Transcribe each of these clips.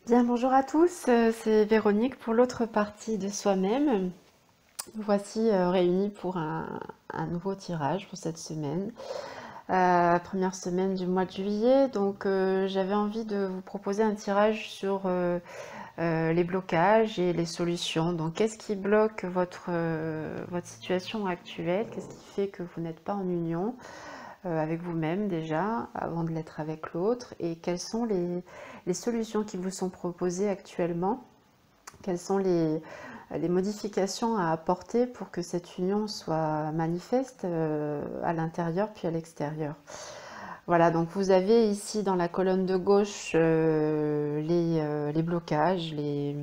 Bien, bonjour à tous, c'est Véronique pour l'autre partie de soi-même. Nous voici réunis pour un nouveau tirage pour cette semaine, première semaine du mois de juillet. Donc j'avais envie de vous proposer un tirage sur les blocages et les solutions. Donc qu'est-ce qui bloque votre situation actuelle? Qu'est-ce qui fait que vous n'êtes pas en union avec vous-même déjà, avant de l'être avec l'autre? Et quelles sont les solutions qui vous sont proposées actuellement? Quelles sont les modifications à apporter pour que cette union soit manifeste à l'intérieur puis à l'extérieur? Voilà, donc vous avez ici dans la colonne de gauche les blocages, les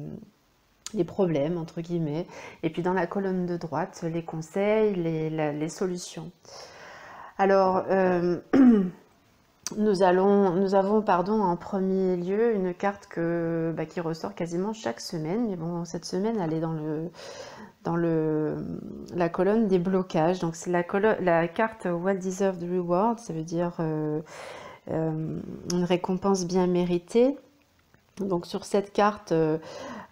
problèmes, entre guillemets, et puis dans la colonne de droite, les conseils, les solutions. Alors, nous avons pardon, en premier lieu une carte qui ressort quasiment chaque semaine, mais bon, cette semaine, elle est dans la colonne des blocages. Donc, c'est la carte Well-Deserved Reward, ça veut dire une récompense bien méritée. Donc, sur cette carte,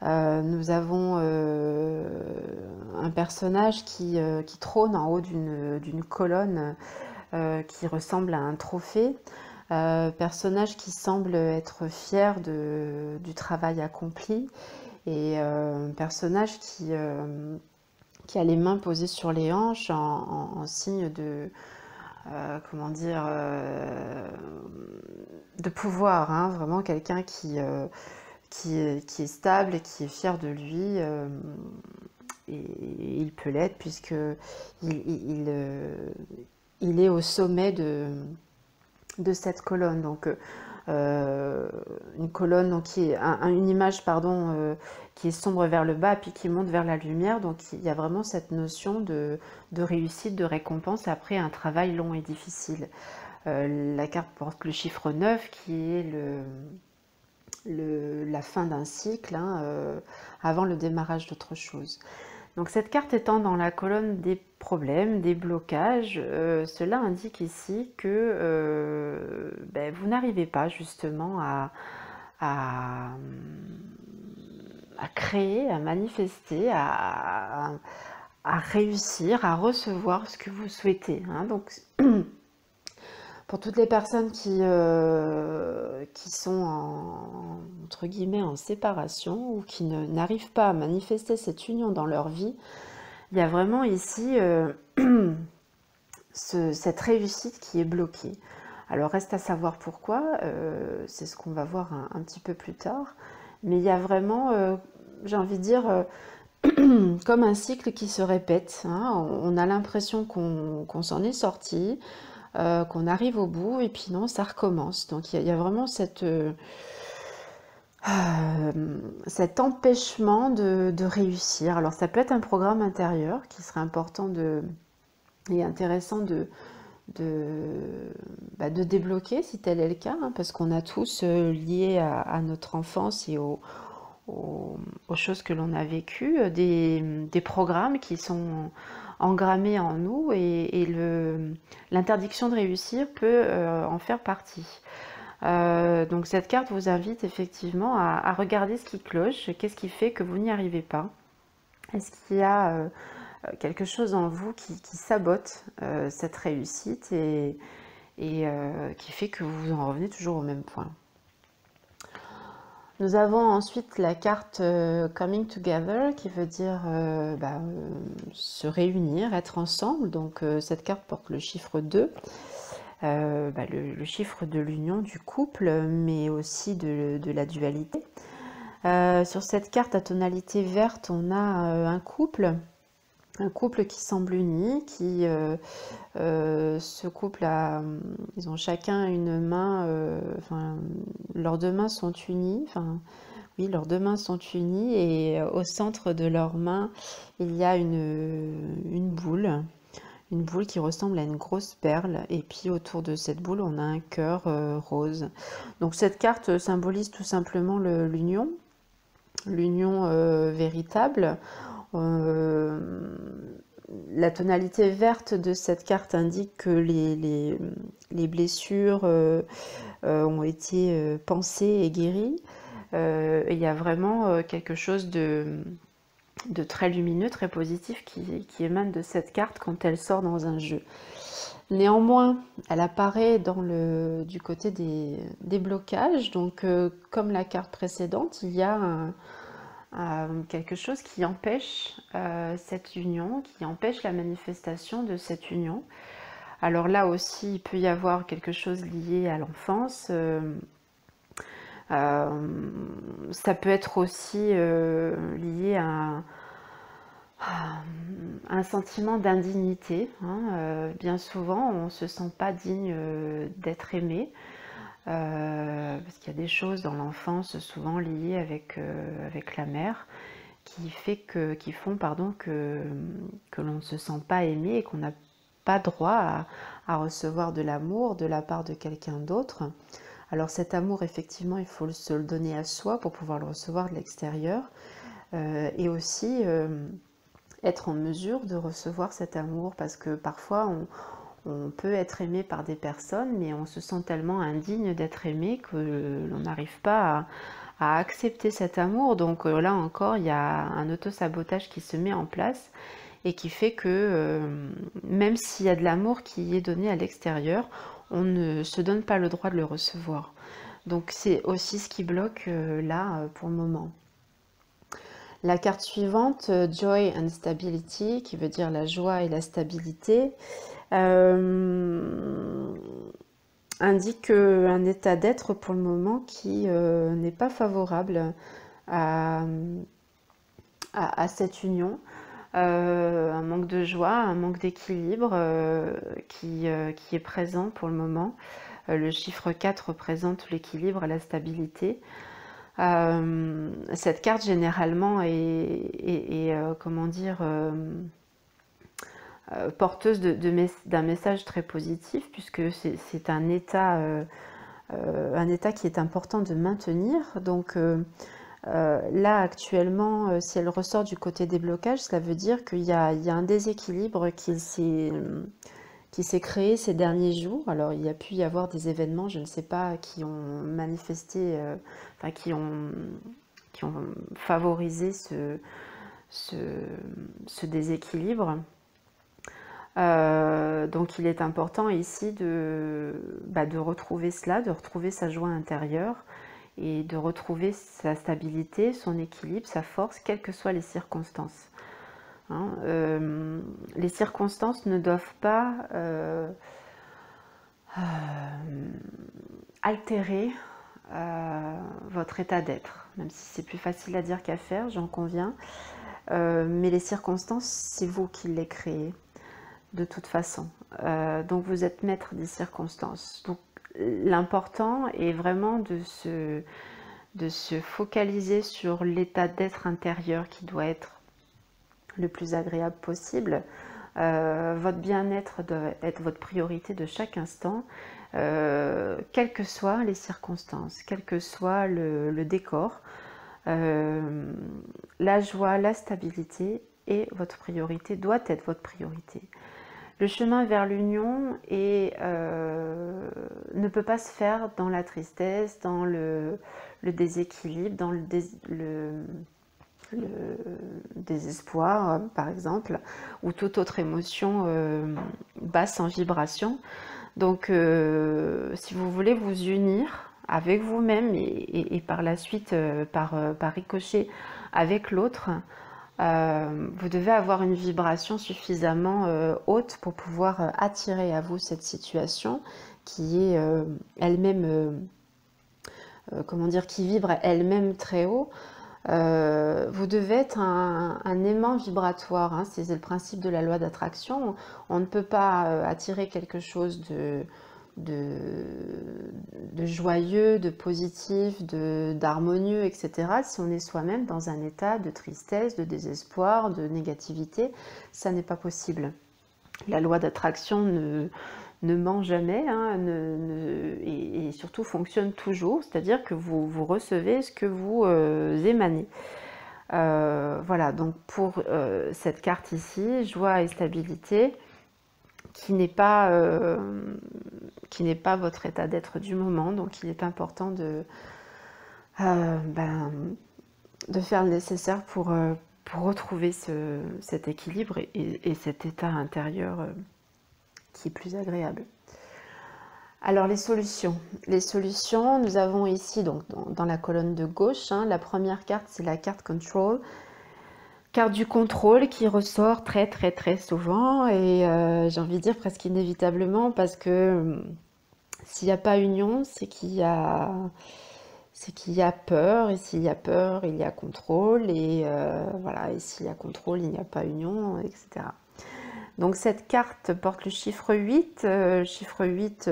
nous avons un personnage qui trône en haut d'une colonne qui ressemble à un trophée. Personnage qui semble être fier du travail accompli et personnage qui a les mains posées sur les hanches en signe de comment dire de pouvoir, hein, vraiment quelqu'un qui est stable et qui est fier de lui, et il peut l'être puisque il est au sommet de cette colonne. Donc une colonne donc, qui est une image pardon, qui est sombre vers le bas puis qui monte vers la lumière. Donc il y a vraiment cette notion de réussite, de récompense après un travail long et difficile. La carte porte le chiffre 9 qui est la fin d'un cycle, hein, avant le démarrage d'autre chose. Donc cette carte étant dans la colonne des problèmes, des blocages, cela indique ici que vous n'arrivez pas justement à créer, à manifester, à réussir, à recevoir ce que vous souhaitez, hein. Donc pour toutes les personnes qui sont entre guillemets en séparation ou qui n'arrivent pas à manifester cette union dans leur vie, il y a vraiment ici cette réussite qui est bloquée. Alors reste à savoir pourquoi, c'est ce qu'on va voir un petit peu plus tard, mais il y a vraiment, j'ai envie de dire, comme un cycle qui se répète, hein. On a l'impression qu'on s'en est sorti, qu'on arrive au bout, et puis non, ça recommence. Donc il y a vraiment cet empêchement de réussir. Alors ça peut être un programme intérieur qui serait important et intéressant de débloquer si tel est le cas, hein, parce qu'on a tous lié à notre enfance et aux choses que l'on a vécues, des programmes qui sont engrammés en nous, et l'interdiction de réussir peut en faire partie. Donc cette carte vous invite effectivement à regarder ce qui cloche, qu'est-ce qui fait que vous n'y arrivez pas. Est-ce qu'il y a quelque chose en vous qui sabote cette réussite et qui fait que vous en revenez toujours au même point? Nous avons ensuite la carte Coming Together qui veut dire se réunir, être ensemble. Donc cette carte porte le chiffre 2, le chiffre de l'union, du couple, mais aussi de la dualité. Sur cette carte à tonalité verte, on a un couple qui semble uni, ce couple ils ont chacun une main, leurs deux mains sont unies, oui, leurs deux mains sont unies, et au centre de leurs mains, il y a une boule qui ressemble à une grosse perle, et puis autour de cette boule, on a un cœur rose. Donc cette carte symbolise tout simplement l'union véritable. La tonalité verte de cette carte indique que les blessures ont été pensées et guéries. Il y a vraiment quelque chose de très lumineux, très positif qui émane de cette carte quand elle sort dans un jeu. Néanmoins, elle apparaît du côté des blocages. Donc, comme la carte précédente, il y a quelque chose qui empêche cette union, qui empêche la manifestation de cette union. Alors là aussi, il peut y avoir quelque chose lié à l'enfance. Ça peut être aussi lié à un sentiment d'indignité. Bien souvent, on ne se sent pas digne d'être aimé, parce qu'il y a des choses dans l'enfance souvent liées avec la mère qui font que l'on ne se sent pas aimé et qu'on n'a pas droit à recevoir de l'amour de la part de quelqu'un d'autre. Alors cet amour, effectivement, il faut se le donner à soi pour pouvoir le recevoir de l'extérieur, et aussi être en mesure de recevoir cet amour, parce que parfois on peut être aimé par des personnes, mais on se sent tellement indigne d'être aimé que l'on n'arrive pas à accepter cet amour. Donc là encore, il y a un auto-sabotage qui se met en place et qui fait que même s'il y a de l'amour qui est donné à l'extérieur, on ne se donne pas le droit de le recevoir. Donc c'est aussi ce qui bloque là pour le moment. La carte suivante, Joy and Stability, qui veut dire la joie et la stabilité, indique un état d'être pour le moment qui n'est pas favorable à cette union. Un manque de joie, un manque d'équilibre qui est présent pour le moment. Le chiffre 4 représente l'équilibre et la stabilité. Cette carte généralement est comment dire, porteuse d'un message très positif, puisque c'est un état qui est important de maintenir. Donc là actuellement, si elle ressort du côté des blocages, cela veut dire qu'il y a un déséquilibre qui s'est créé ces derniers jours. Alors il y a pu y avoir des événements, je ne sais pas, qui ont manifesté, enfin qui ont favorisé ce déséquilibre. Donc il est important ici de retrouver cela, de retrouver sa joie intérieure et de retrouver sa stabilité, son équilibre, sa force, quelles que soient les circonstances. Les circonstances ne doivent pas altérer votre état d'être, même si c'est plus facile à dire qu'à faire, j'en conviens. Mais les circonstances, c'est vous qui les créez, de toute façon. Donc vous êtes maître des circonstances. Donc l'important est vraiment de se focaliser sur l'état d'être intérieur qui doit être le plus agréable possible. Votre bien-être doit être votre priorité de chaque instant, quelles que soient les circonstances, quel que soit le décor. La joie, la stabilité est votre priorité, doit être votre priorité. Le chemin vers l'union ne peut pas se faire dans la tristesse, dans le déséquilibre, dans le désespoir, par exemple, ou toute autre émotion basse en vibration. Donc, si vous voulez vous unir avec vous-même et par la suite, par ricochet, avec l'autre, vous devez avoir une vibration suffisamment haute pour pouvoir attirer à vous cette situation qui est elle-même, comment dire, qui vibre elle-même très haut. Vous devez être un aimant vibratoire, c'est le principe de la loi d'attraction. On ne peut pas attirer quelque chose de joyeux, de positif, d'harmonieux, etc. si on est soi-même dans un état de tristesse, de désespoir, de négativité. Ça n'est pas possible. La loi d'attraction ne ment jamais, et surtout fonctionne toujours, c'est-à-dire que vous recevez ce que vous émanez. Voilà, donc pour cette carte ici, joie et stabilité, qui n'est pas votre état d'être du moment, donc il est important ben, de faire le nécessaire pour retrouver cet équilibre et cet état intérieur qui est plus agréable. Alors les solutions. Les solutions, nous avons ici donc dans la colonne de gauche, hein, la première carte, c'est la carte Control. Carte du contrôle qui ressort très très très souvent et j'ai envie de dire presque inévitablement parce que s'il n'y a pas union, c'est qu'il y a peur, et s'il y a peur, il y a contrôle, et voilà, et s'il y a contrôle, il n'y a pas union, etc. Donc cette carte porte le chiffre 8. Chiffre 8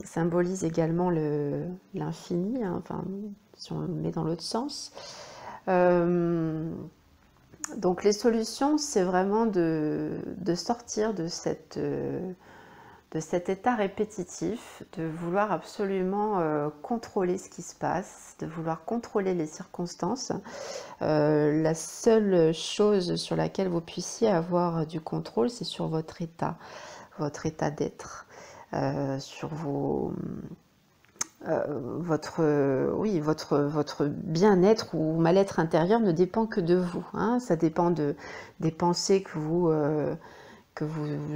symbolise également l'infini, hein, enfin, si on le met dans l'autre sens. Donc les solutions, c'est vraiment de sortir de cet état répétitif, de vouloir absolument contrôler ce qui se passe, de vouloir contrôler les circonstances. La seule chose sur laquelle vous puissiez avoir du contrôle, c'est sur votre état d'être, sur votre bien-être ou mal-être intérieur ne dépend que de vous, hein. Ça dépend des pensées que vous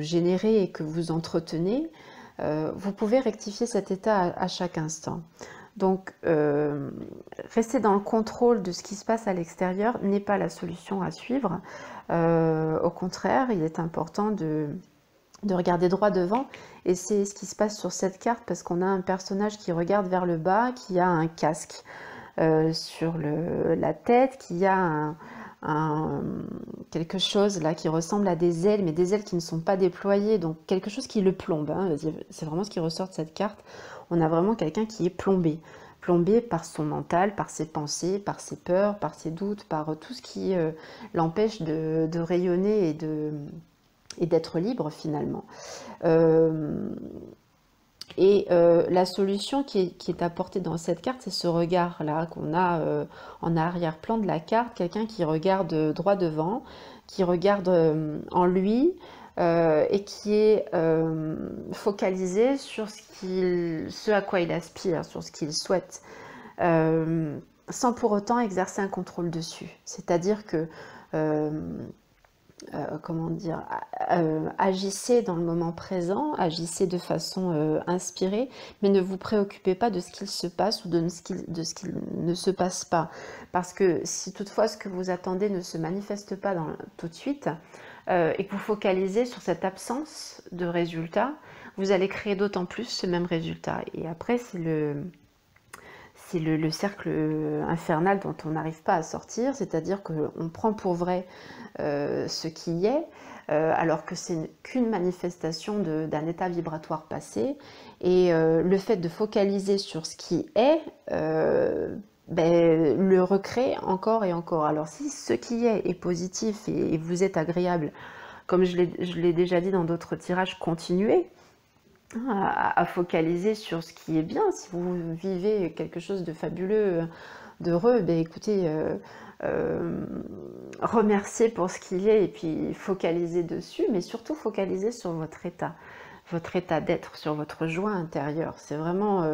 générez et que vous entretenez. Vous pouvez rectifier cet état à chaque instant. Donc, rester dans le contrôle de ce qui se passe à l'extérieur n'est pas la solution à suivre. Au contraire, il est important de regarder droit devant, et c'est ce qui se passe sur cette carte parce qu'on a un personnage qui regarde vers le bas, qui a un casque sur la tête, qui a quelque chose là qui ressemble à des ailes, mais des ailes qui ne sont pas déployées, donc quelque chose qui le plombe, hein. C'est vraiment ce qui ressort de cette carte. On a vraiment quelqu'un qui est plombé par son mental, par ses pensées, par ses peurs, par ses doutes, par tout ce qui l'empêche de rayonner et d'être libre finalement. La solution qui est apportée dans cette carte, c'est ce regard-là qu'on a en arrière-plan de la carte, quelqu'un qui regarde droit devant, qui regarde en lui et qui est focalisé sur ce à quoi il aspire, sur ce qu'il souhaite, sans pour autant exercer un contrôle dessus. C'est-à-dire que comment dire, agissez dans le moment présent, agissez de façon inspirée, mais ne vous préoccupez pas de ce qu'il se passe ou de ce qu'il ne se passe pas. Parce que si toutefois ce que vous attendez ne se manifeste pas tout de suite, et que vous focalisez sur cette absence de résultat, vous allez créer d'autant plus ce même résultat. Et après, c'est le cercle infernal dont on n'arrive pas à sortir, c'est-à-dire qu'on prend pour vrai ce qui est, alors que c'est qu'une manifestation d'un état vibratoire passé, et le fait de focaliser sur ce qui est le recrée encore et encore. Alors si ce qui est positif et vous êtes agréable, comme je l'ai déjà dit dans d'autres tirages, continuez à focaliser sur ce qui est bien. Si vous vivez quelque chose de fabuleux, d'heureux, écoutez, remerciez pour ce qu'il est et puis focalisez dessus, mais surtout focalisez sur votre état d'être, sur votre joie intérieure. C'est vraiment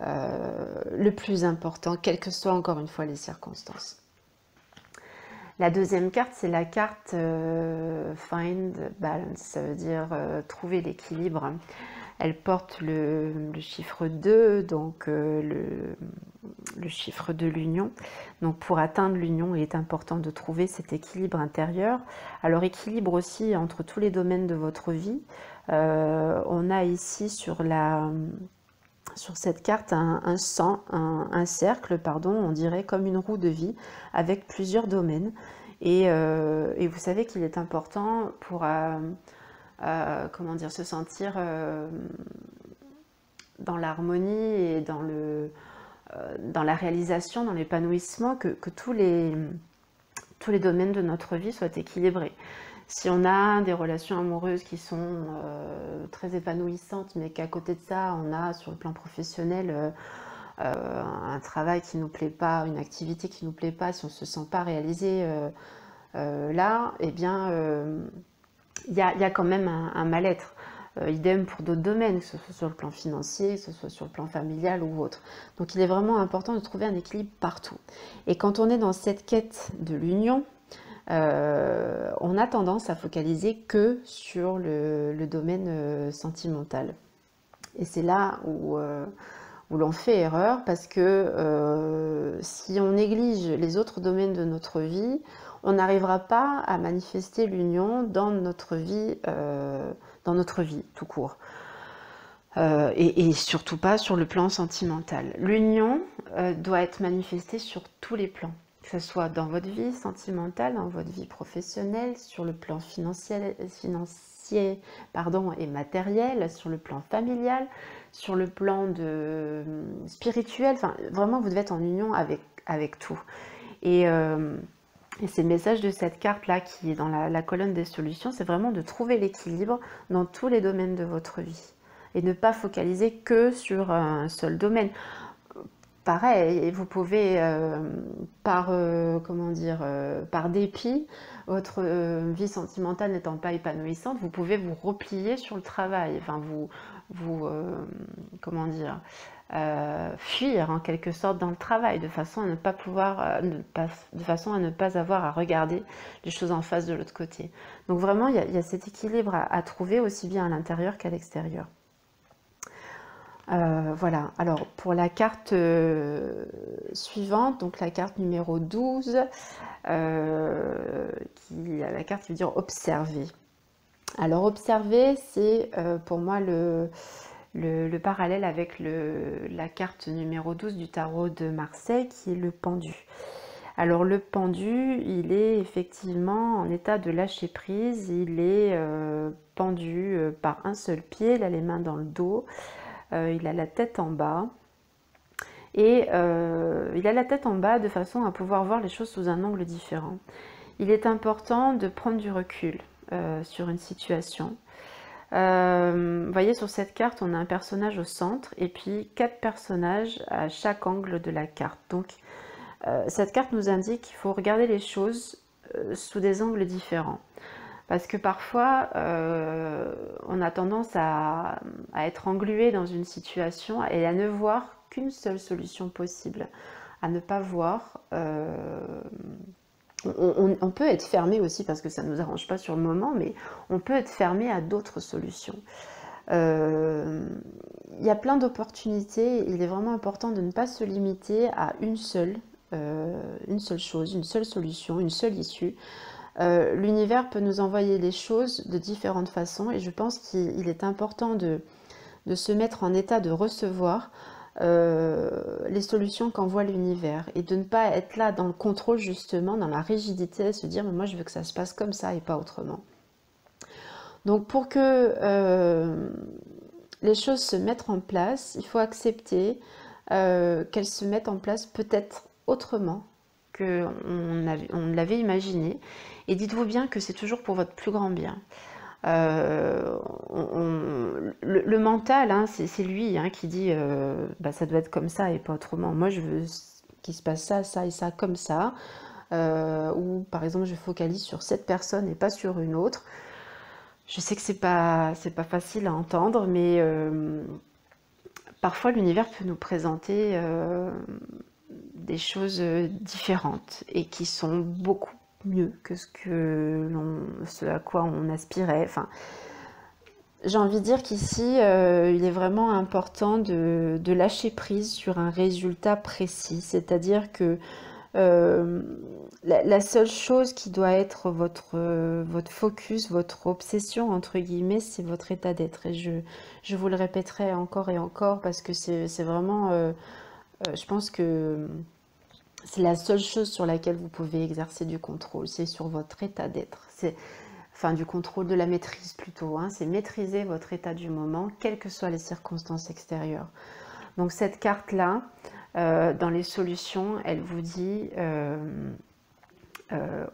le plus important, quelles que soient encore une fois les circonstances. La deuxième carte, c'est la carte Find Balance, ça veut dire trouver l'équilibre. Elle porte le chiffre 2, donc le chiffre de l'union. Donc pour atteindre l'union, il est important de trouver cet équilibre intérieur. Alors équilibre aussi entre tous les domaines de votre vie. On a ici sur cette carte un cercle, pardon, on dirait comme une roue de vie avec plusieurs domaines. Et vous savez qu'il est important pour comment dire, se sentir dans l'harmonie et dans la réalisation, dans l'épanouissement, que tous les domaines de notre vie soient équilibrés. Si on a des relations amoureuses qui sont très épanouissantes, mais qu'à côté de ça, on a sur le plan professionnel un travail qui ne nous plaît pas, une activité qui ne nous plaît pas, si on ne se sent pas réalisé là, eh bien, il y a quand même un mal-être. Idem pour d'autres domaines, que ce soit sur le plan financier, que ce soit sur le plan familial ou autre. Donc il est vraiment important de trouver un équilibre partout. Et quand on est dans cette quête de l'union, on a tendance à focaliser que sur le domaine sentimental. Et c'est là où l'on fait erreur, parce que si on néglige les autres domaines de notre vie, on n'arrivera pas à manifester l'union dans notre vie tout court. Et surtout pas sur le plan sentimental. L'union doit être manifestée sur tous les plans, que ce soit dans votre vie sentimentale, dans votre vie professionnelle, sur le plan financier et matériel, sur le plan familial, sur le plan spirituel. Enfin, vraiment, vous devez être en union avec tout. Et c'est le message de cette carte-là qui est dans la colonne des solutions, c'est vraiment de trouver l'équilibre dans tous les domaines de votre vie et ne pas focaliser que sur un seul domaine. Pareil, vous pouvez, par dépit, votre vie sentimentale n'étant pas épanouissante, vous pouvez vous replier sur le travail, enfin fuir en quelque sorte dans le travail, de façon à ne pas pouvoir, de façon à ne pas avoir à regarder les choses en face de l'autre côté. Donc vraiment, il y a cet équilibre à trouver aussi bien à l'intérieur qu'à l'extérieur. Voilà, alors pour la carte suivante, donc la carte numéro 12, la carte qui veut dire observer. Alors observer, c'est pour moi le parallèle avec la carte numéro 12 du tarot de Marseille, qui est le pendu. Alors le pendu, il est effectivement en état de lâcher prise, il est pendu par un seul pied, il a les mains dans le dos. Il a la tête en bas, et il a la tête en bas de façon à pouvoir voir les choses sous un angle différent. Il est important de prendre du recul sur une situation. Vous voyez, sur cette carte, on a un personnage au centre et puis 4 personnages à chaque angle de la carte. Donc cette carte nous indique qu'il faut regarder les choses sous des angles différents. Parce que parfois, on a tendance à être englué dans une situation et à ne voir qu'une seule solution possible. À ne pas voir. On peut être fermé aussi, parce que ça ne nous arrange pas sur le moment, mais on peut être fermé à d'autres solutions. Il y a plein d'opportunités. Il est vraiment important de ne pas se limiter à une seule chose, une seule solution, une seule issue. L'univers peut nous envoyer les choses de différentes façons, et je pense qu'il est important de se mettre en état de recevoir les solutions qu'envoie l'univers, et de ne pas être là dans le contrôle, justement, dans la rigidité, se dire mais moi je veux que ça se passe comme ça et pas autrement. Donc pour que les choses se mettent en place, il faut accepter qu'elles se mettent en place peut-être autrement qu'on l'avait imaginé. Et dites-vous bien que c'est toujours pour votre plus grand bien. Le mental, hein, c'est lui qui dit ça doit être comme ça et pas autrement. Moi, je veux qu'il se passe ça, ça et ça comme ça. Ou par exemple, je focalise sur cette personne et pas sur une autre. Je sais que c'est pas facile à entendre, mais parfois l'univers peut nous présenter des choses différentes et qui sont beaucoup mieux que ce à quoi on aspirait. Enfin, j'ai envie de dire qu'ici, il est vraiment important de lâcher prise sur un résultat précis. C'est-à-dire que la seule chose qui doit être votre focus, votre obsession, entre guillemets, c'est votre état d'être. Et je vous le répéterai encore et encore, parce que c'est vraiment... je pense que c'est la seule chose sur laquelle vous pouvez exercer du contrôle, c'est sur votre état d'être. Enfin, du contrôle, de la maîtrise plutôt, hein. C'est maîtriser votre état du moment, quelles que soient les circonstances extérieures. Donc cette carte-là, dans les solutions, elle vous dit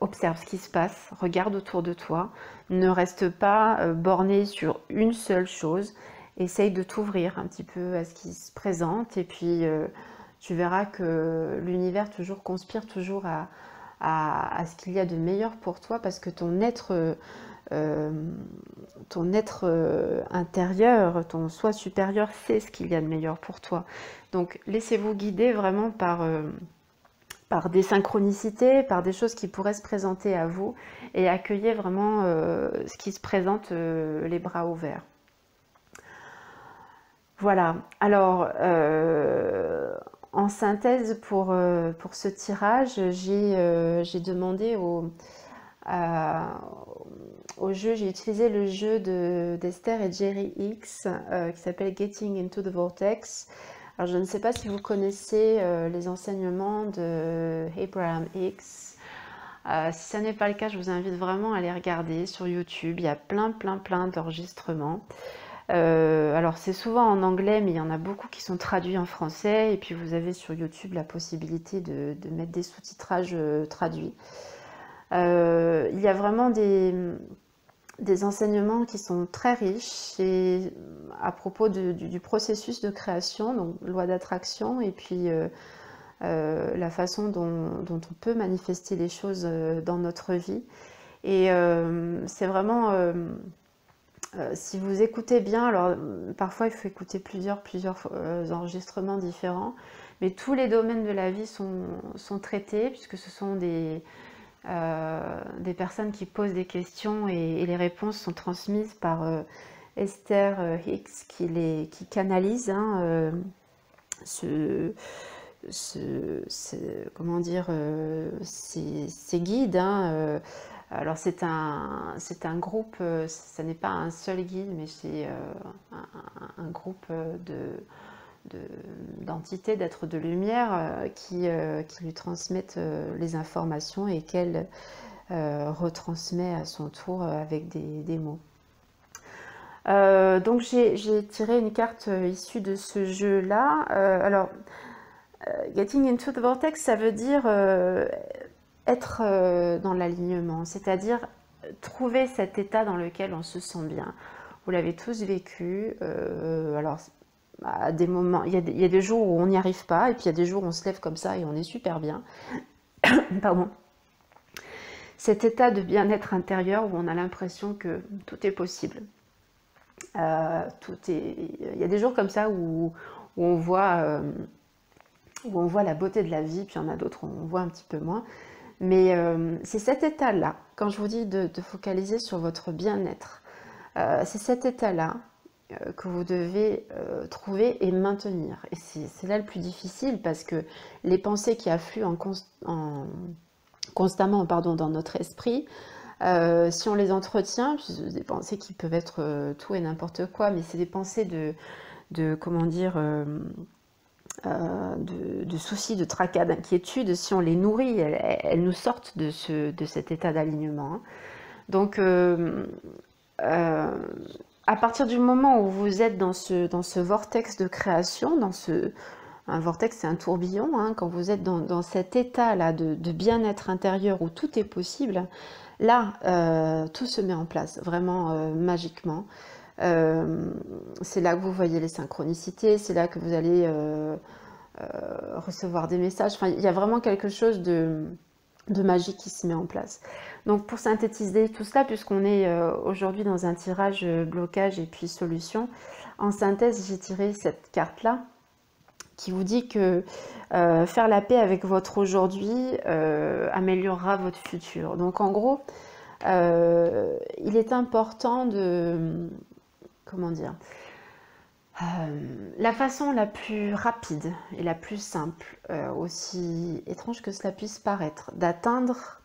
observe ce qui se passe, regarde autour de toi, ne reste pas borné sur une seule chose, essaye de t'ouvrir un petit peu à ce qui se présente, et puis tu verras que l'univers conspire toujours à ce qu'il y a de meilleur pour toi, parce que ton être ton être intérieur, ton soi supérieur sait ce qu'il y a de meilleur pour toi. Donc laissez-vous guider vraiment par des synchronicités, par des choses qui pourraient se présenter à vous, et accueillez vraiment ce qui se présente les bras ouverts. Voilà, alors en synthèse pour ce tirage, j'ai demandé au jeu, j'ai utilisé le jeu d'Esther et Jerry Hicks qui s'appelle Getting into the Vortex. Alors je ne sais pas si vous connaissez les enseignements de Abraham Hicks. Si ce n'est pas le cas, je vous invite vraiment à les regarder sur YouTube. Il y a plein d'enregistrements. Alors c'est souvent en anglais, mais il y en a beaucoup qui sont traduits en français. Et puis vous avez sur YouTube la possibilité de mettre des sous-titrages traduits. Il y a vraiment des enseignements qui sont très riches et à propos du processus de création, donc loi d'attraction, et puis la façon dont on peut manifester les choses dans notre vie. Et c'est vraiment, si vous écoutez bien, alors parfois il faut écouter plusieurs enregistrements différents, mais tous les domaines de la vie sont traités, puisque ce sont des personnes qui posent des questions et les réponses sont transmises par Esther Hicks qui canalise comment dire, ces guides. Alors c'est un groupe, ce n'est pas un seul guide, mais c'est un groupe d'entités, d'êtres de lumière qui lui transmettent les informations et qu'elle retransmet à son tour avec des mots. Donc j'ai tiré une carte issue de ce jeu-là. Alors, Getting into the Vortex, ça veut dire être dans l'alignement, c'est-à-dire trouver cet état dans lequel on se sent bien. Vous l'avez tous vécu. Alors, à des moments, il y a des jours où on n'y arrive pas, et puis il y a des jours où on se lève comme ça et on est super bien. Pardon. Cet état de bien-être intérieur où on a l'impression que tout est possible. Il y a des jours comme ça où on voit la beauté de la vie, puis il y en a d'autres où on voit un petit peu moins. Mais c'est cet état-là, quand je vous dis de focaliser sur votre bien-être, c'est cet état-là que vous devez trouver et maintenir. Et c'est là le plus difficile, parce que les pensées qui affluent constamment dans notre esprit, si on les entretient, des pensées qui peuvent être tout et n'importe quoi, mais c'est des pensées comment dire, de soucis, de tracas, d'inquiétudes. Si on les nourrit, elles nous sortent de cet état d'alignement. Donc à partir du moment où vous êtes dans ce vortex de création, un vortex, c'est un tourbillon, quand vous êtes dans cet état-là de bien-être intérieur où tout est possible, là, tout se met en place, vraiment magiquement. C'est là que vous voyez les synchronicités, c'est là que vous allez recevoir des messages. Enfin, il y a vraiment quelque chose de magique qui se met en place. Donc pour synthétiser tout cela, puisqu'on est aujourd'hui dans un tirage blocage et puis solution, en synthèse, j'ai tiré cette carte-là qui vous dit que faire la paix avec votre aujourd'hui améliorera votre futur. Donc en gros, il est important de... Comment dire, la façon la plus rapide et la plus simple, aussi étrange que cela puisse paraître, d'atteindre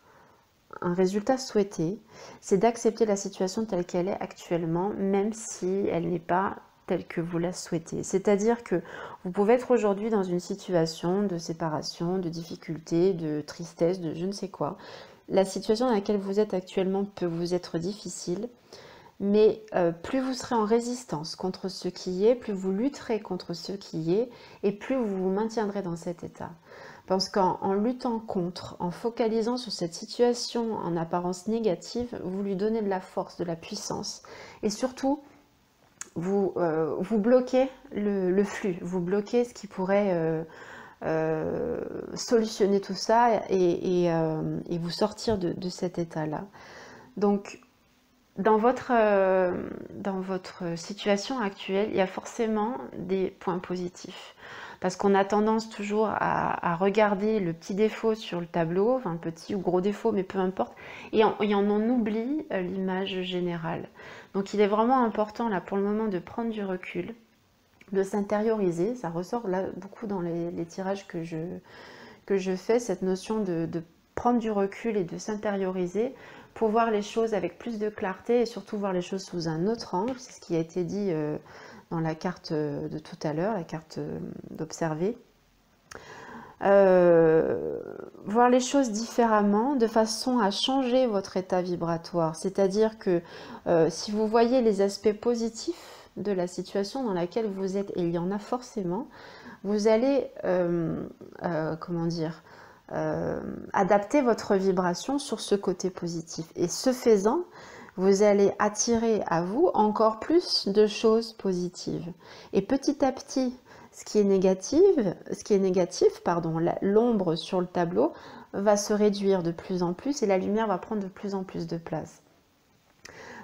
un résultat souhaité, c'est d'accepter la situation telle qu'elle est actuellement, même si elle n'est pas telle que vous la souhaitez. C'est-à-dire que vous pouvez être aujourd'hui dans une situation de séparation, de difficulté, de tristesse, de je ne sais quoi. La situation dans laquelle vous êtes actuellement peut vous être difficile, mais plus vous serez en résistance contre ce qui est, plus vous lutterez contre ce qui est, et plus vous vous maintiendrez dans cet état. Parce qu'en luttant contre, en focalisant sur cette situation en apparence négative, vous lui donnez de la force, de la puissance, et surtout, vous bloquez le flux, vous bloquez ce qui pourrait solutionner tout ça et vous sortir de cet état-là. Donc, dans votre situation actuelle, il y a forcément des points positifs. Parce qu'on a tendance toujours à regarder le petit défaut sur le tableau, enfin petit ou gros défaut, mais peu importe, et on en oublie l'image générale. Donc il est vraiment important là pour le moment de prendre du recul, de s'intérioriser. Ça ressort là beaucoup dans les tirages que je fais, cette notion de prendre du recul et de s'intérioriser pour voir les choses avec plus de clarté et surtout voir les choses sous un autre angle. C'est ce qui a été dit dans la carte de tout à l'heure, la carte d'observer. Voir les choses différemment de façon à changer votre état vibratoire. C'est-à-dire que si vous voyez les aspects positifs de la situation dans laquelle vous êtes, et il y en a forcément, vous allez, comment dire, adapter votre vibration sur ce côté positif. Et ce faisant, vous allez attirer à vous encore plus de choses positives. Et petit à petit, ce qui est négatif, pardon, l'ombre sur le tableau va se réduire de plus en plus et la lumière va prendre de plus en plus de place.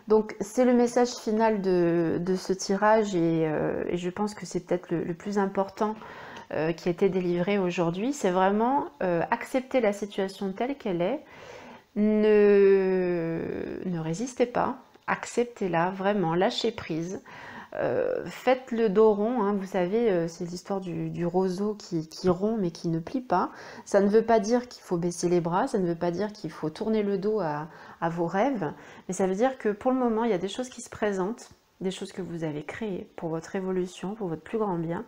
Donc c'est le message final de ce tirage et je pense que c'est peut-être le plus important qui a été délivré aujourd'hui. C'est vraiment accepter la situation telle qu'elle est. Ne résistez pas, acceptez-la vraiment, lâchez prise. Faites le dos rond, hein, vous savez, c'est l'histoire du roseau qui rompt mais qui ne plie pas. Ça ne veut pas dire qu'il faut baisser les bras, ça ne veut pas dire qu'il faut tourner le dos à vos rêves, mais ça veut dire que pour le moment, il y a des choses qui se présentent, des choses que vous avez créées pour votre évolution, pour votre plus grand bien.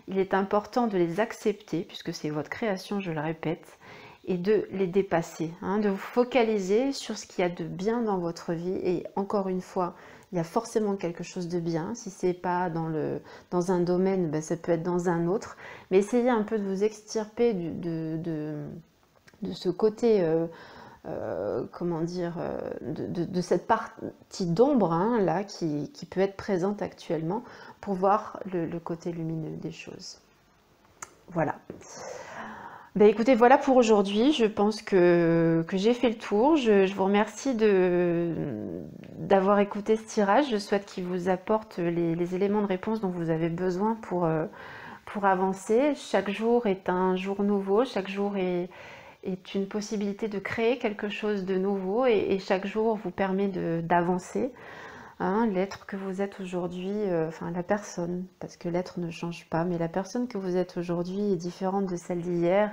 Il est important de les accepter, puisque c'est votre création, je le répète, et de les dépasser, hein, de vous focaliser sur ce qu'il y a de bien dans votre vie. Et encore une fois, il y a forcément quelque chose de bien. Si ce n'est pas dans un domaine, ben, ça peut être dans un autre. Mais essayez un peu de vous extirper de ce côté, comment dire, de cette partie d'ombre hein, là qui peut être présente actuellement pour voir le côté lumineux des choses. Voilà. Ben écoutez, voilà pour aujourd'hui. Je pense que j'ai fait le tour. Je vous remercie d'avoir écouté ce tirage. Je souhaite qu'il vous apporte les éléments de réponse dont vous avez besoin pour avancer. Chaque jour est un jour nouveau. Chaque jour est une possibilité de créer quelque chose de nouveau et chaque jour vous permet d'avancer. Hein, l'être que vous êtes aujourd'hui, enfin la personne, parce que l'être ne change pas, mais la personne que vous êtes aujourd'hui est différente de celle d'hier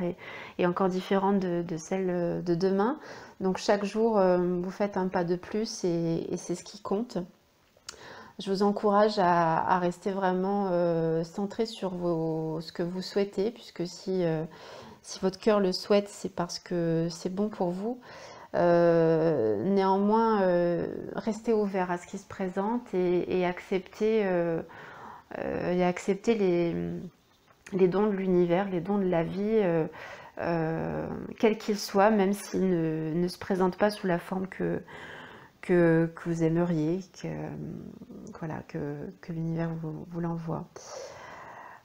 et encore différente de celle de demain. Donc chaque jour, vous faites un pas de plus et c'est ce qui compte. Je vous encourage à rester vraiment centré sur ce que vous souhaitez, puisque si votre cœur le souhaite, c'est parce que c'est bon pour vous. Néanmoins, restez ouvert à ce qui se présente et accepter les dons de l'univers, les dons de la vie, quels qu'ils soient, même s'ils ne se présentent pas sous la forme que vous aimeriez, voilà, que l'univers vous l'envoie.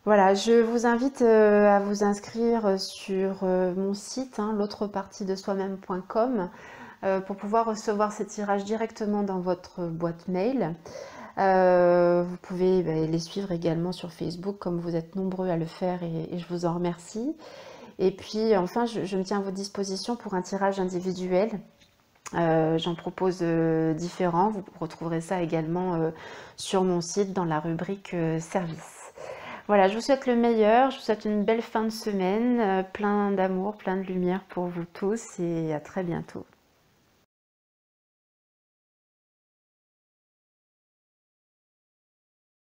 Voilà, je vous invite à vous inscrire sur mon site, hein, l'autrepartie-de-soi-même.com, pour pouvoir recevoir ces tirages directement dans votre boîte mail. Vous pouvez les suivre également sur Facebook, comme vous êtes nombreux à le faire et je vous en remercie. Et puis enfin, je me tiens à votre disposition pour un tirage individuel. J'en propose différents. Vous retrouverez ça également sur mon site dans la rubrique service. Voilà, je vous souhaite le meilleur, je vous souhaite une belle fin de semaine, plein d'amour, plein de lumière pour vous tous et à très bientôt.